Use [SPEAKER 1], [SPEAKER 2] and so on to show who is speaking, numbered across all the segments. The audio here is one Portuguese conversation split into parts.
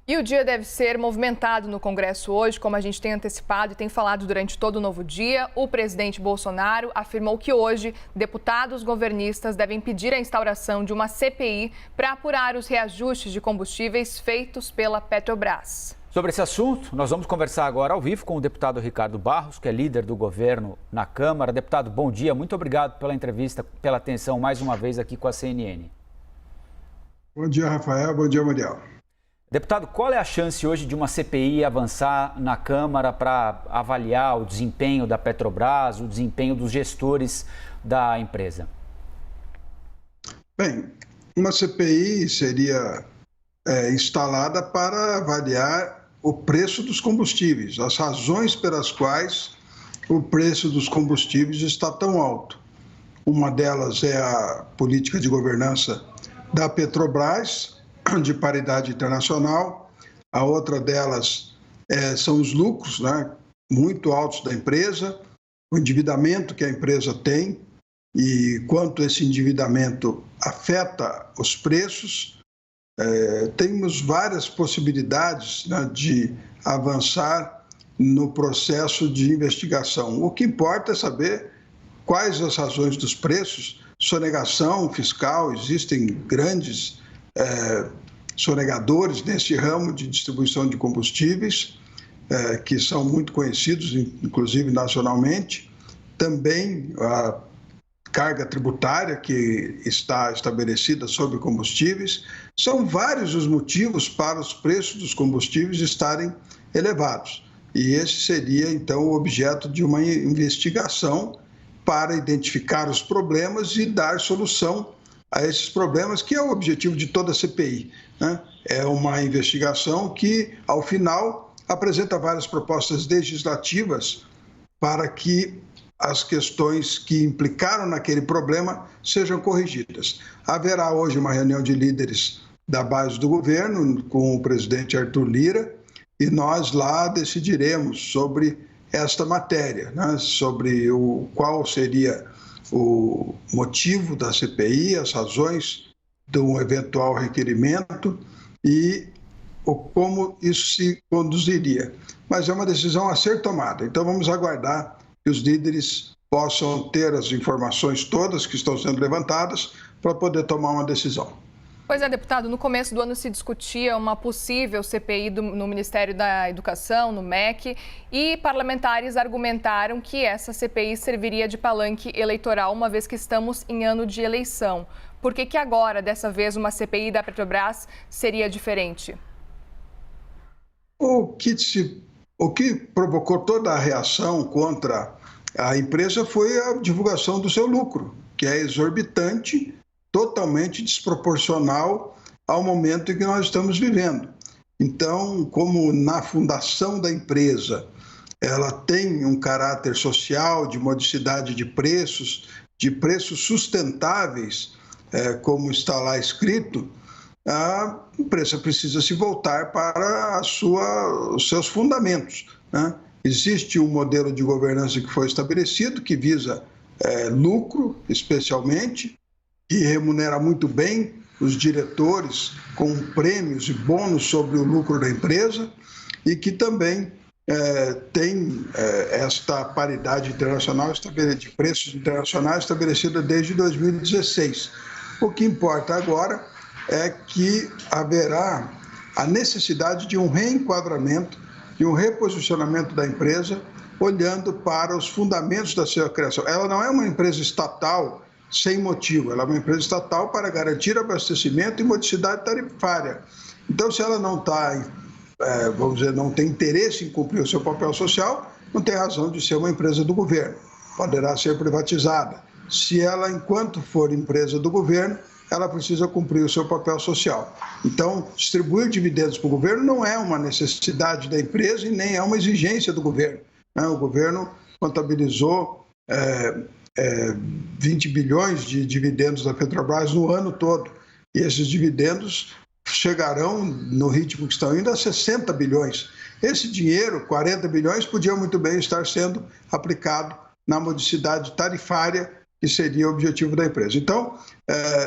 [SPEAKER 1] E o dia deve ser movimentado no Congresso hoje, como a gente tem antecipado e tem falado durante todo o novo dia. O presidente Bolsonaro afirmou que hoje deputados governistas devem pedir a instauração de uma CPI para apurar os reajustes de combustíveis feitos pela Petrobras.
[SPEAKER 2] Sobre esse assunto, nós vamos conversar agora ao vivo com o deputado Ricardo Barros, que é líder do governo na Câmara. Deputado, bom dia, muito obrigado pela entrevista, pela atenção mais uma vez aqui com a CNN.
[SPEAKER 3] Bom dia, Rafael. Bom dia, Mariel.
[SPEAKER 2] Deputado, qual é a chance hoje de uma CPI avançar na Câmara para avaliar o desempenho da Petrobras, o desempenho dos gestores da empresa?
[SPEAKER 3] Bem, uma CPI seria instalada para avaliar o preço dos combustíveis, as razões pelas quais o preço dos combustíveis está tão alto. Uma delas é a política de governança da Petrobras, de paridade internacional. A outra delas são os lucros, né, muito altos da empresa, o endividamento que a empresa tem e quanto esse endividamento afeta os preços. Temos várias possibilidades, né, de avançar no processo de investigação. O que importa é saber quais as razões dos preços, sonegação fiscal, existem grandes sonegadores nesse ramo de distribuição de combustíveis, que são muito conhecidos, inclusive nacionalmente. Também a carga tributária que está estabelecida sobre combustíveis. São vários os motivos para os preços dos combustíveis estarem elevados. E esse seria, então, o objeto de uma investigação para identificar os problemas e dar solução a esses problemas, que é o objetivo de toda a CPI, né? É uma investigação que, ao final, apresenta várias propostas legislativas para que as questões que implicaram naquele problema sejam corrigidas. Haverá hoje uma reunião de líderes da base do governo com o presidente Arthur Lira e nós lá decidiremos sobre esta matéria, né? Sobre qual seria o motivo da CPI, as razões de um eventual requerimento e como isso se conduziria. Mas é uma decisão a ser tomada, então vamos aguardar que os líderes possam ter as informações todas que estão sendo levantadas para poder tomar uma decisão.
[SPEAKER 1] Pois é, deputado, no começo do ano se discutia uma possível CPI no Ministério da Educação, no MEC, e parlamentares argumentaram que essa CPI serviria de palanque eleitoral, uma vez que estamos em ano de eleição. Por que agora, dessa vez, uma CPI da Petrobras seria diferente?
[SPEAKER 3] O que provocou toda a reação contra a empresa foi a divulgação do seu lucro, que é exorbitante, totalmente desproporcional ao momento em que nós estamos vivendo. Então, como na fundação da empresa ela tem um caráter social, de modicidade de preços sustentáveis, como está lá escrito, a empresa precisa se voltar para os seus fundamentos, né? Existe um modelo de governança que foi estabelecido, que visa lucro, especialmente, que remunera muito bem os diretores com prêmios e bônus sobre o lucro da empresa e que também tem esta paridade internacional de preços internacionais estabelecida desde 2016. O que importa agora é que haverá a necessidade de um reenquadramento, de um reposicionamento da empresa, olhando para os fundamentos da sua criação. Ela não é uma empresa estatal sem motivo, ela é uma empresa estatal para garantir abastecimento e modicidade tarifária. Então, se ela não está, vamos dizer, não tem interesse em cumprir o seu papel social, não tem razão de ser uma empresa do governo. Poderá ser privatizada. Se ela, enquanto for empresa do governo, ela precisa cumprir o seu papel social. Então, distribuir dividendos para o governo não é uma necessidade da empresa e nem é uma exigência do governo, né? O governo contabilizou 20 bilhões de dividendos da Petrobras no ano todo. E esses dividendos chegarão, no ritmo que estão indo, a 60 bilhões. Esse dinheiro, 40 bilhões, podia muito bem estar sendo aplicado na modicidade tarifária, que seria o objetivo da empresa. Então,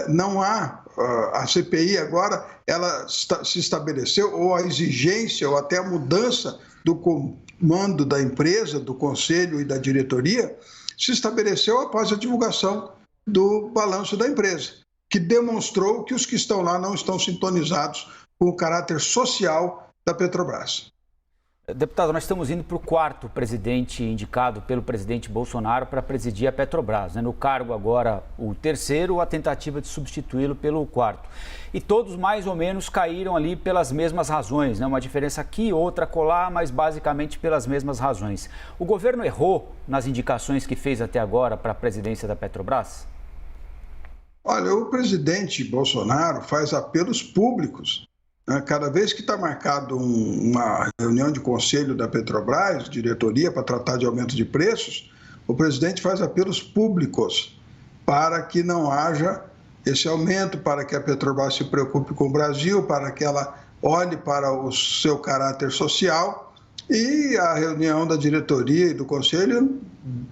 [SPEAKER 3] não há a CPI agora, ela se estabeleceu, ou a exigência, ou até a mudança do comando da empresa, do conselho e da diretoria, se estabeleceu após a divulgação do balanço da empresa, que demonstrou que os que estão lá não estão sintonizados com o caráter social da Petrobras.
[SPEAKER 2] Deputado, nós estamos indo para o quarto presidente indicado pelo presidente Bolsonaro para presidir a Petrobras, né? No cargo agora o terceiro, a tentativa de substituí-lo pelo quarto. E todos mais ou menos caíram ali pelas mesmas razões, né? Uma diferença aqui, outra colar, mas basicamente pelas mesmas razões. O governo errou nas indicações que fez até agora para a presidência da Petrobras?
[SPEAKER 3] Olha, o presidente Bolsonaro faz apelos públicos. Cada vez que está marcado uma reunião de conselho da Petrobras, diretoria, para tratar de aumento de preços, o presidente faz apelos públicos para que não haja esse aumento, para que a Petrobras se preocupe com o Brasil, para que ela olhe para o seu caráter social. E a reunião da diretoria e do conselho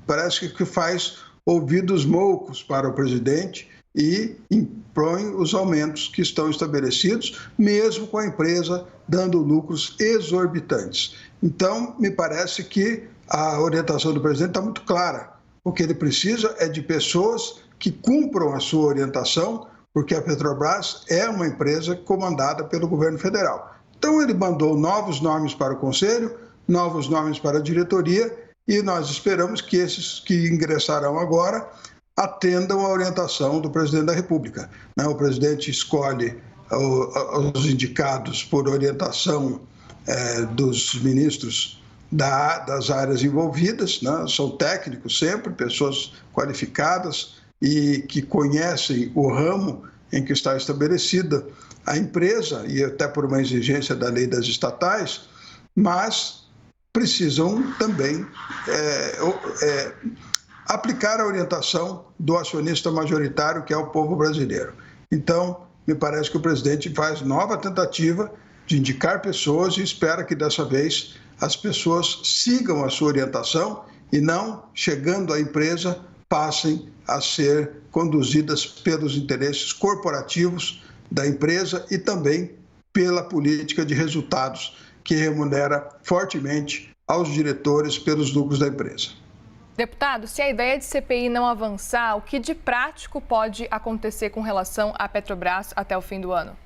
[SPEAKER 3] parece que faz ouvidos moucos para o presidente e impõe os aumentos que estão estabelecidos, mesmo com a empresa dando lucros exorbitantes. Então, me parece que a orientação do presidente está muito clara. O que ele precisa é de pessoas que cumpram a sua orientação, porque a Petrobras é uma empresa comandada pelo governo federal. Então, ele mandou novos nomes para o conselho, novos nomes para a diretoria, e nós esperamos que esses que ingressarão agora atendam à orientação do presidente da República. O presidente escolhe os indicados por orientação dos ministros das áreas envolvidas, né? São técnicos sempre, pessoas qualificadas e que conhecem o ramo em que está estabelecida a empresa, e até por uma exigência da lei das estatais, mas precisam também aplicar a orientação do acionista majoritário, que é o povo brasileiro. Então, me parece que o presidente faz nova tentativa de indicar pessoas e espera que dessa vez as pessoas sigam a sua orientação e não, chegando à empresa, passem a ser conduzidas pelos interesses corporativos da empresa e também pela política de resultados que remunera fortemente aos diretores pelos lucros da empresa.
[SPEAKER 1] Deputado, se a ideia de CPI não avançar, o que de prático pode acontecer com relação à Petrobras até o fim do ano?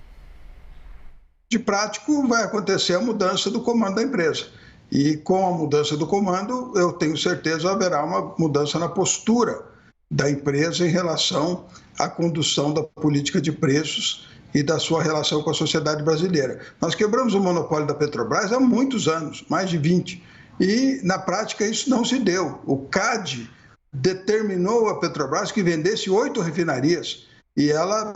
[SPEAKER 3] De prático, vai acontecer a mudança do comando da empresa. E com a mudança do comando, eu tenho certeza haverá uma mudança na postura da empresa em relação à condução da política de preços e da sua relação com a sociedade brasileira. Nós quebramos o monopólio da Petrobras há muitos anos, mais de 20. E, na prática, isso não se deu. O CAD determinou a Petrobras que vendesse 8 refinarias e ela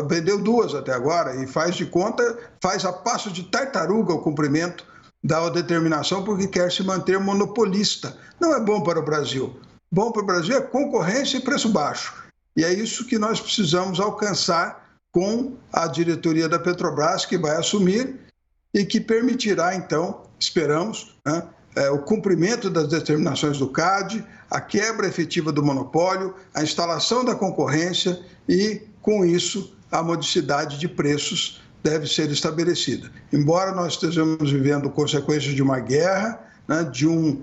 [SPEAKER 3] vendeu 2 até agora e faz de conta, faz a passo de tartaruga o cumprimento da determinação porque quer se manter monopolista. Não é bom para o Brasil. Bom para o Brasil é concorrência e preço baixo. E é isso que nós precisamos alcançar com a diretoria da Petrobras, que vai assumir e que permitirá, então, esperamos, né, o cumprimento das determinações do CAD, a quebra efetiva do monopólio, a instalação da concorrência e, com isso, a modicidade de preços deve ser estabelecida. Embora nós estejamos vivendo consequências de uma guerra, né, de um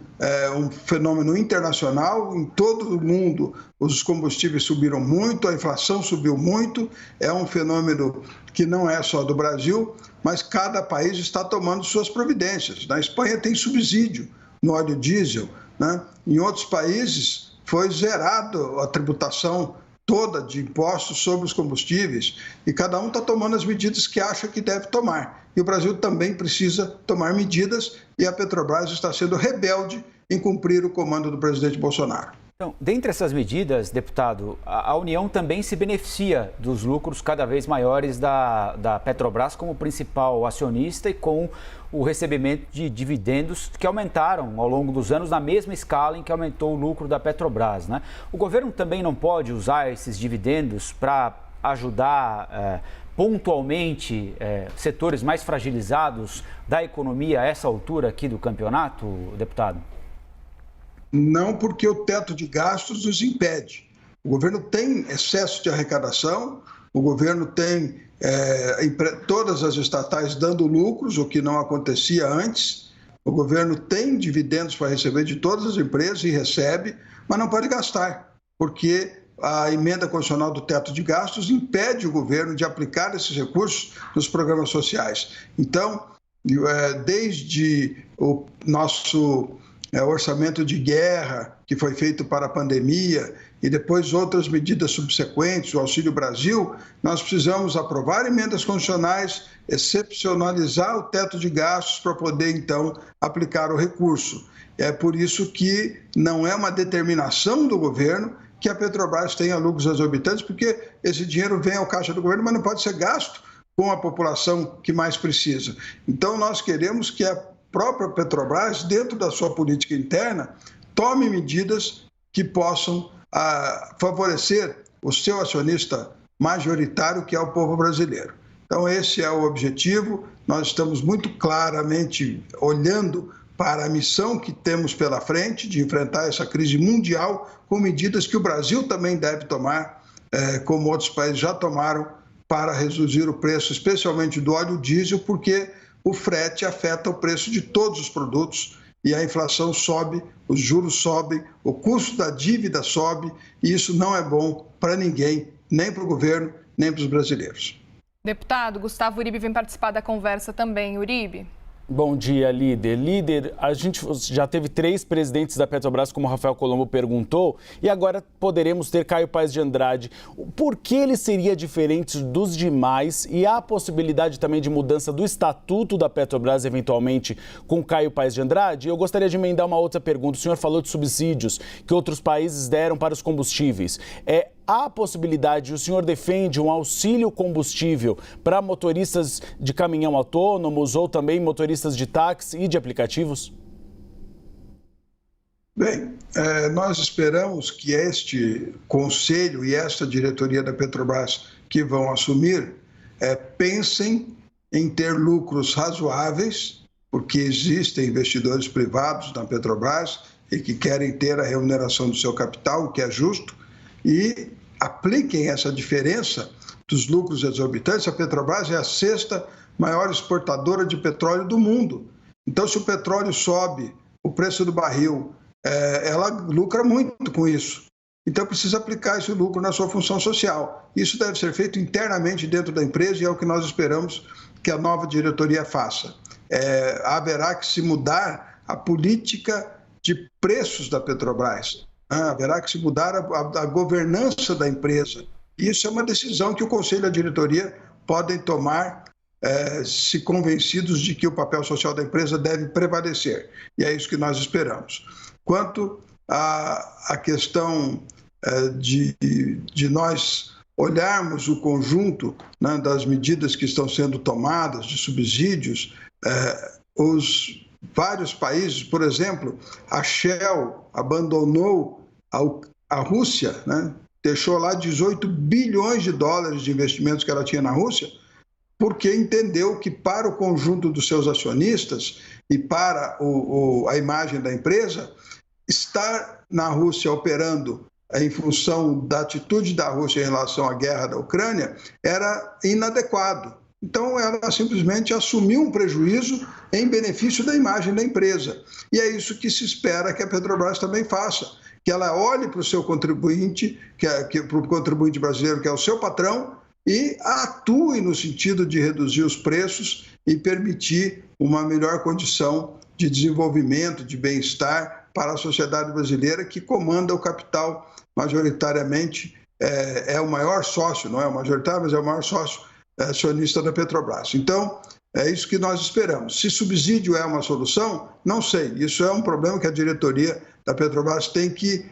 [SPEAKER 3] fenômeno internacional, em todo o mundo os combustíveis subiram muito, a inflação subiu muito, é um fenômeno que não é só do Brasil, mas cada país está tomando suas providências. Na Espanha tem subsídio no óleo diesel, né? Em outros países foi zerado a tributação toda de impostos sobre os combustíveis e cada um está tomando as medidas que acha que deve tomar. E o Brasil também precisa tomar medidas e a Petrobras está sendo rebelde em cumprir o comando do presidente Bolsonaro.
[SPEAKER 2] Então, dentre essas medidas, deputado, a União também se beneficia dos lucros cada vez maiores da Petrobras como principal acionista e com o recebimento de dividendos que aumentaram ao longo dos anos na mesma escala em que aumentou o lucro da Petrobras, né? O governo também não pode usar esses dividendos para ajudar pontualmente setores mais fragilizados da economia a essa altura aqui do campeonato, deputado?
[SPEAKER 3] Não, porque o teto de gastos nos impede. O governo tem excesso de arrecadação, o governo tem todas as estatais dando lucros, o que não acontecia antes. O governo tem dividendos para receber de todas as empresas e recebe, mas não pode gastar, porque a emenda constitucional do teto de gastos impede o governo de aplicar esses recursos nos programas sociais. Então, desde o nosso orçamento de guerra, que foi feito para a pandemia, e depois outras medidas subsequentes, o Auxílio Brasil, nós precisamos aprovar emendas constitucionais, excepcionalizar o teto de gastos para poder, então, aplicar o recurso. É por isso que não é uma determinação do governo que a Petrobras tenha lucros exorbitantes, porque esse dinheiro vem ao caixa do governo, mas não pode ser gasto com a população que mais precisa. Então, nós queremos que a própria Petrobras, dentro da sua política interna, tome medidas que possam favorecer o seu acionista majoritário, que é o povo brasileiro. Então, esse é o objetivo. Nós estamos muito claramente olhando para a missão que temos pela frente de enfrentar essa crise mundial com medidas que o Brasil também deve tomar, como outros países já tomaram, para reduzir o preço, especialmente do óleo diesel, porque o frete afeta o preço de todos os produtos e a inflação sobe, os juros sobem, o custo da dívida sobe e isso não é bom para ninguém, nem para o governo, nem para os brasileiros.
[SPEAKER 1] Deputado Gustavo Uribe vem participar da conversa também. Uribe.
[SPEAKER 4] Bom dia, líder. Líder, a gente já teve 3 presidentes da Petrobras, como o Rafael Colombo perguntou, e agora poderemos ter Caio Paes de Andrade. Por que ele seria diferente dos demais e há a possibilidade também de mudança do estatuto da Petrobras, eventualmente, com Caio Paes de Andrade? Eu gostaria de emendar uma outra pergunta. O senhor falou de subsídios que outros países deram para os combustíveis. Há a possibilidade, o senhor defende um auxílio combustível para motoristas de caminhão autônomos ou também motoristas de táxi e de aplicativos?
[SPEAKER 3] Bem, nós esperamos que este conselho e esta diretoria da Petrobras que vão assumir pensem em ter lucros razoáveis, porque existem investidores privados na Petrobras e que querem ter a remuneração do seu capital, o que é justo, e apliquem essa diferença dos lucros exorbitantes. A Petrobras é a 6ª maior exportadora de petróleo do mundo. Então, se o petróleo sobe, o preço do barril, ela lucra muito com isso. Então, precisa aplicar esse lucro na sua função social. Isso deve ser feito internamente dentro da empresa e é o que nós esperamos que a nova diretoria faça. Haverá que se mudar a política de preços da Petrobras. Haverá que se mudar a governança da empresa. Isso é uma decisão que o Conselho e a diretoria podem tomar se convencidos de que o papel social da empresa deve prevalecer. E é isso que nós esperamos. Quanto à questão de nós olharmos o conjunto, né, das medidas que estão sendo tomadas, de subsídios, os vários países, por exemplo, a Shell abandonou a Rússia, né? Deixou lá 18 bilhões de dólares de investimentos que ela tinha na Rússia, porque entendeu que para o conjunto dos seus acionistas e para a imagem da empresa, estar na Rússia operando em função da atitude da Rússia em relação à guerra da Ucrânia era inadequado. Então, ela simplesmente assumiu um prejuízo em benefício da imagem da empresa. E é isso que se espera que a Petrobras também faça, que ela olhe para o seu contribuinte, para o contribuinte brasileiro, que é o seu patrão, e atue no sentido de reduzir os preços e permitir uma melhor condição de desenvolvimento, de bem-estar para a sociedade brasileira, que comanda o capital majoritariamente, é o maior sócio, não é o majoritário, mas é o maior sócio acionista da Petrobras. Então, é isso que nós esperamos. Se subsídio é uma solução, não sei. Isso é um problema que a diretoria da Petrobras tem que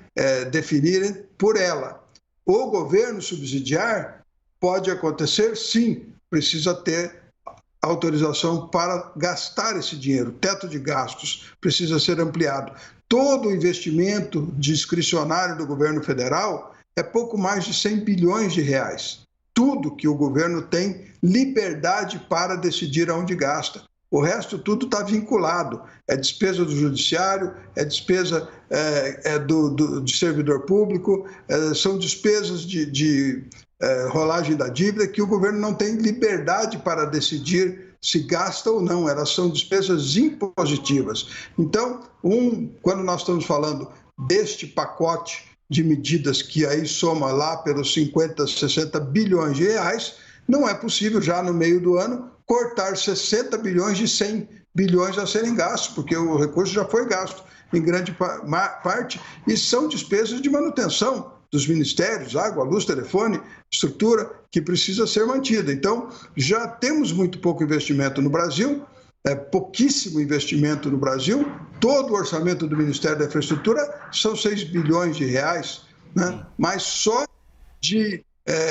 [SPEAKER 3] definir por ela. O governo subsidiar pode acontecer, sim, precisa ter autorização para gastar esse dinheiro. O teto de gastos precisa ser ampliado. Todo o investimento discricionário do governo federal é pouco mais de 100 bilhões de reais. Tudo que o governo tem liberdade para decidir aonde gasta. O resto tudo está vinculado. É despesa do judiciário, é despesa de servidor público, são despesas de rolagem da dívida, que o governo não tem liberdade para decidir se gasta ou não, elas são despesas impositivas. Então, quando nós estamos falando deste pacote de medidas que aí soma lá pelos 50, 60 bilhões de reais, não é possível já no meio do ano cortar 60 bilhões de 100 bilhões a serem gastos, porque o recurso já foi gasto em grande parte e são despesas de manutenção dos ministérios, água, luz, telefone, estrutura que precisa ser mantida. Então, já temos muito pouco investimento no Brasil, pouquíssimo investimento no Brasil. Todo o orçamento do Ministério da Infraestrutura são 6 bilhões de reais, né? Mas só de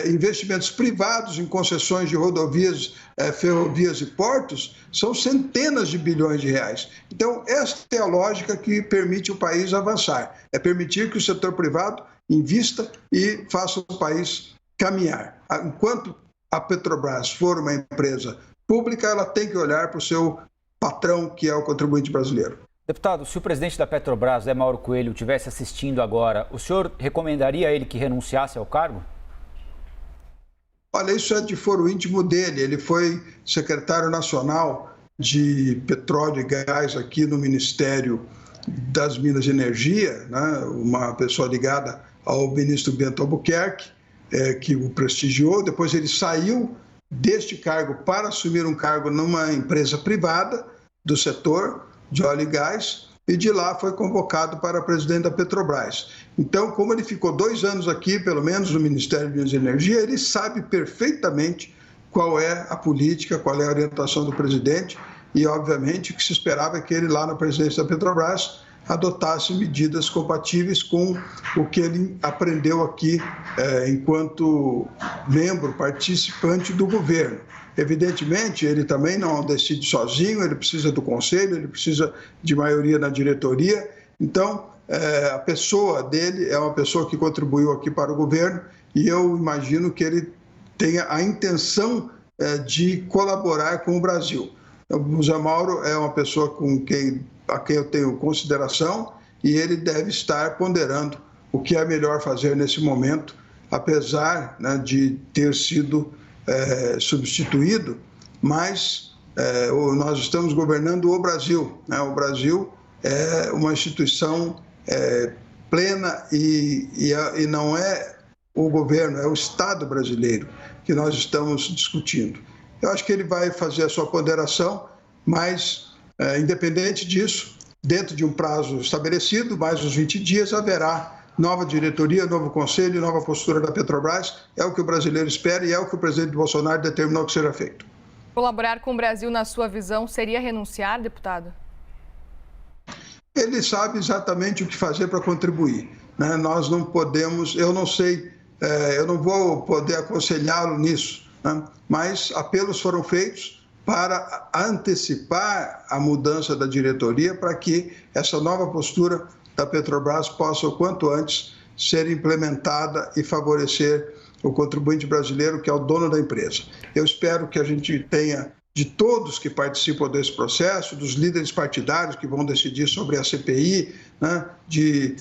[SPEAKER 3] investimentos privados em concessões de rodovias, ferrovias e portos são centenas de bilhões de reais. Então, esta é a lógica que permite o país avançar. É permitir que o setor privado invista e faça o país caminhar. Enquanto a Petrobras for uma empresa pública, ela tem que olhar para o seu patrão, que é o contribuinte brasileiro.
[SPEAKER 2] Deputado, se o presidente da Petrobras, Mauro Coelho, estivesse assistindo agora, o senhor recomendaria a ele que renunciasse ao cargo?
[SPEAKER 3] Olha, isso é de foro íntimo dele. Ele foi secretário nacional de petróleo e gás aqui no Ministério das Minas e Energia, né? Uma pessoa ligada ao ministro Bento Albuquerque, que o prestigiou. Depois ele saiu deste cargo para assumir um cargo numa empresa privada do setor de óleo e gás, e de lá foi convocado para presidente da Petrobras. Então, como ele ficou 2 anos aqui, pelo menos no Ministério de Minas e Energia, ele sabe perfeitamente qual é a política, qual é a orientação do presidente, e obviamente o que se esperava é que ele lá na presidência da Petrobras adotasse medidas compatíveis com o que ele aprendeu aqui enquanto membro, participante do governo. Evidentemente, ele também não decide sozinho, ele precisa do conselho, ele precisa de maioria na diretoria. Então, a pessoa dele é uma pessoa que contribuiu aqui para o governo e eu imagino que ele tenha a intenção de colaborar com o Brasil. O Zé Mauro é uma pessoa a quem eu tenho consideração e ele deve estar ponderando o que é melhor fazer nesse momento, apesar, né, de ter sido substituído, mas nós estamos governando o Brasil, né? O Brasil é uma instituição plena e não é o governo, é o Estado brasileiro que nós estamos discutindo. Eu acho que ele vai fazer a sua ponderação, mas, independente disso, dentro de um prazo estabelecido, mais uns 20 dias, haverá nova diretoria, novo conselho, nova postura da Petrobras. É o que o brasileiro espera e é o que o presidente Bolsonaro determinou que será feito. Colaborar com o Brasil, na sua visão, seria renunciar, deputado? Ele sabe exatamente o que fazer para contribuir, né? Nós não podemos, eu não sei, eu não vou poder aconselhá-lo nisso, né? Mas apelos foram feitos para antecipar a mudança da diretoria para que essa nova postura da Petrobras possa, o quanto antes, ser implementada e favorecer o contribuinte brasileiro, que é o dono da empresa. Eu espero que a gente tenha, de todos que participam desse processo, dos líderes partidários que vão decidir sobre a CPI, né, de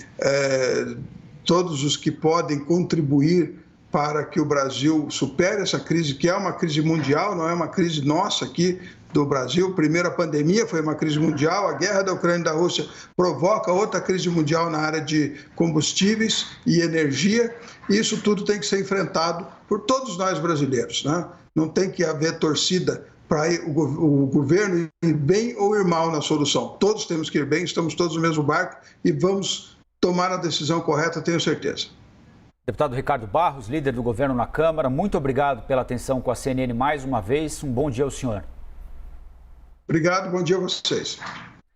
[SPEAKER 3] todos os que podem contribuir para que o Brasil supere essa crise, que é uma crise mundial, não é uma crise nossa aqui do Brasil. Primeiro, a pandemia foi uma crise mundial, a guerra da Ucrânia e da Rússia provoca outra crise mundial na área de combustíveis e energia. E isso tudo tem que ser enfrentado por todos nós brasileiros, né? Não tem que haver torcida para o governo ir bem ou ir mal na solução. Todos temos que ir bem, estamos todos no mesmo barco e vamos tomar a decisão correta, tenho certeza.
[SPEAKER 2] Deputado Ricardo Barros, líder do governo na Câmara, muito obrigado pela atenção com a CNN mais uma vez. Um bom dia ao senhor.
[SPEAKER 3] Obrigado, bom dia a vocês.